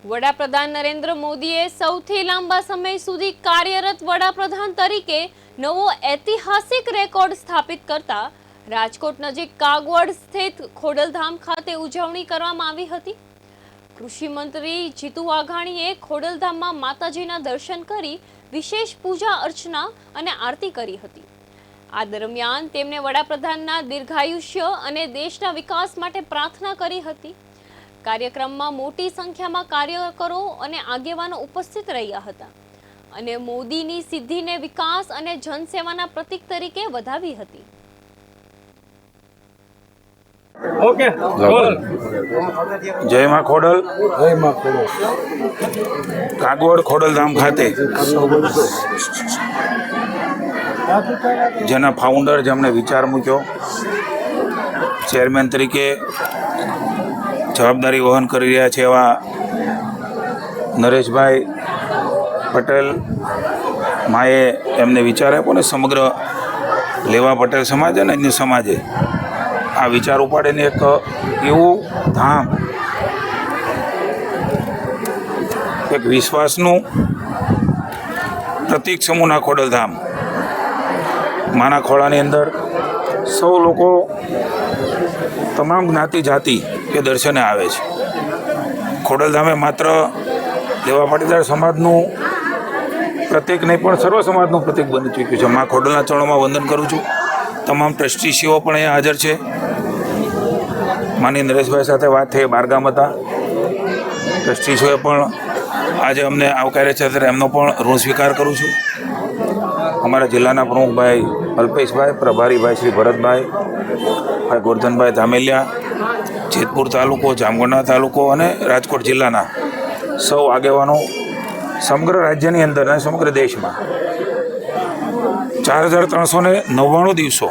વડાપ્રધાન નરેન્દ્ર મોદીએ સૌથી લાંબા સમય સુધી કાર્યરત વડાપ્રધાન તરીકે નવો ઐતિહાસિક રેકોર્ડ સ્થાપિત કરતા રાજકોટ નજીક કાગવડ સ્થિત ખોડલધામ ખાતે ઉજવણી કરવામાં આવી હતી। કૃષિ મંત્રી જીતુ વાઘાણીએ ખોડલધામમાં માતાજીના દર્શન કરી વિશેષ પૂજા અર્ચના અને આરતી કરી હતી। આ દરમિયાન તેમણે વડાપ્રધાનના દીર્ઘાયુષ્ય અને દેશના વિકાસ માટે પ્રાર્થના કરી હતી। કાર્યક્રમમાં મોટી સંખ્યામાં કાર્યકરો અને આગેવાનો ઉપસ્થિત રહ્યા હતા અને મોદીની સિદ્ધિને વિકાસ અને જનસેવાના પ્રતીક તરીકે વધાવી હતી। ઓકે જય માં ખોડલ કાગવડ ખોડલધામ ખાતે જેના ફાઉન્ડર જેમણે વિચાર મૂક્યો, ચેરમેન તરીકે જવાબદારી વહન કરી રહ્યા છે એવા નરેશભાઈ પટેલ માએ એમને વિચાર આપ્યો ને સમગ્ર લેવા પટેલ સમાજ અને અન્ય સમાજે આ વિચાર ઉપાડીને એક એવું ધામ, એક વિશ્વાસનું પ્રતીક સમૂહના ખોડલધામ, માના ખોળાની અંદર સૌ લોકો તમામ જ્ઞાતિ જાતિ એ દર્શને આવે છે। ખોડલધામે માત્ર લેવા પાટીદાર સમાજનું પ્રતીક નહીં પણ સર્વ સમાજનું પ્રતીક બની ચૂક્યું છે। મા ખોડલના ચરણોમાં વંદન કરું છું। તમામ ટ્રસ્ટીશ્રીઓ પણ અહીંયા હાજર છે। માની નરેશભાઈ સાથે વાત થઈ, બારગામ હતા, ટ્રસ્ટીશ્રીઓએ પણ આજે અમને આવકાર્યા છે ત્યારે એમનો પણ ઋણ સ્વીકાર કરું છું। અમારા જિલ્લાના પ્રમુખભાઈ અલ્પેશભાઈ, પ્રભારીભાઈ શ્રી ભરતભાઈ, ભાઈ ગોરધનભાઈ ધામેલિયા, જેતપુર તાલુકો, જામગઢના તાલુકો અને રાજકોટ જિલ્લાના સૌ આગેવાનો સમગ્ર રાજ્યની અંદર અને સમગ્ર દેશમાં 4399 દિવસો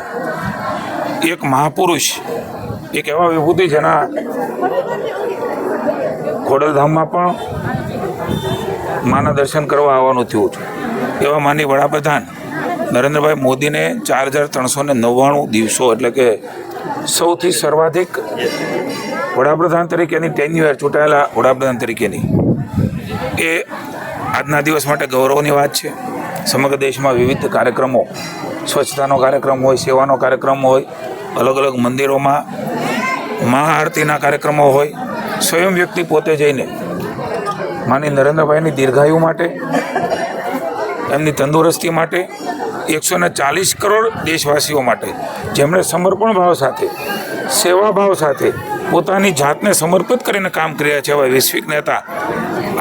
એક મહાપુરુષ, એક એવા વિભૂતિ જેના ખોડલધામમાં પણ માના દર્શન કરવા આવવાનું થયું છે એવા માનનીય વડાપ્રધાન નરેન્દ્રભાઈ મોદીને 4399 દિવસો એટલે કે સૌથી સર્વાધિક વડાપ્રધાન તરીકેની ટેન્યુઅર ચૂંટાયેલા વડાપ્રધાન તરીકેની એ આજના દિવસ માટે ગૌરવની વાત છે। સમગ્ર દેશમાં વિવિધ કાર્યક્રમો, સ્વચ્છતાનો કાર્યક્રમ હોય, સેવાનો કાર્યક્રમ હોય, અલગ અલગ મંદિરોમાં મહાઆરતીના કાર્યક્રમો હોય, સ્વયં વ્યક્તિ પોતે જઈને માની નરેન્દ્રભાઈની દીર્ઘાયુ માટે, એમની તંદુરસ્તી માટે, 140 કરોડ દેશવાસીઓ માટે જેમણે સમર્પણ ભાવ સાથે, સેવા ભાવ સાથે પોતાની જાતને સમર્પિત કરીને કામ કર્યા છે એવા વૈશ્વિક નેતા,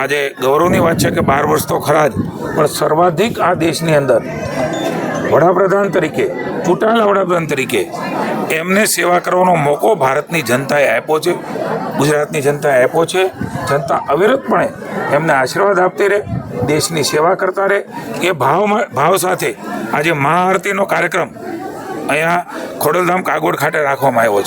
આજે ગૌરવની વાત છે કે 12 વર્ષ તો ખરા જ, પણ સર્વાધિક આ દેશની અંદર વડાપ્રધાન તરીકે, ચૂંટાયેલા વડાપ્રધાન તરીકે એમને સેવા કરવાનો મોકો ભારતની જનતાએ આપ્યો છે, ગુજરાતની જનતાએ આપ્યો છે। જનતા અવિરતપણે એમને આશીર્વાદ આપતી રહે, દેશની સેવા કરતા રહે, એ ભાવ સાથે આજે મહાઆરતીનો કાર્યક્રમ અહીંયા ખોડલધામ કાગવડ ખાતે રાખવામાં આવ્યો છે।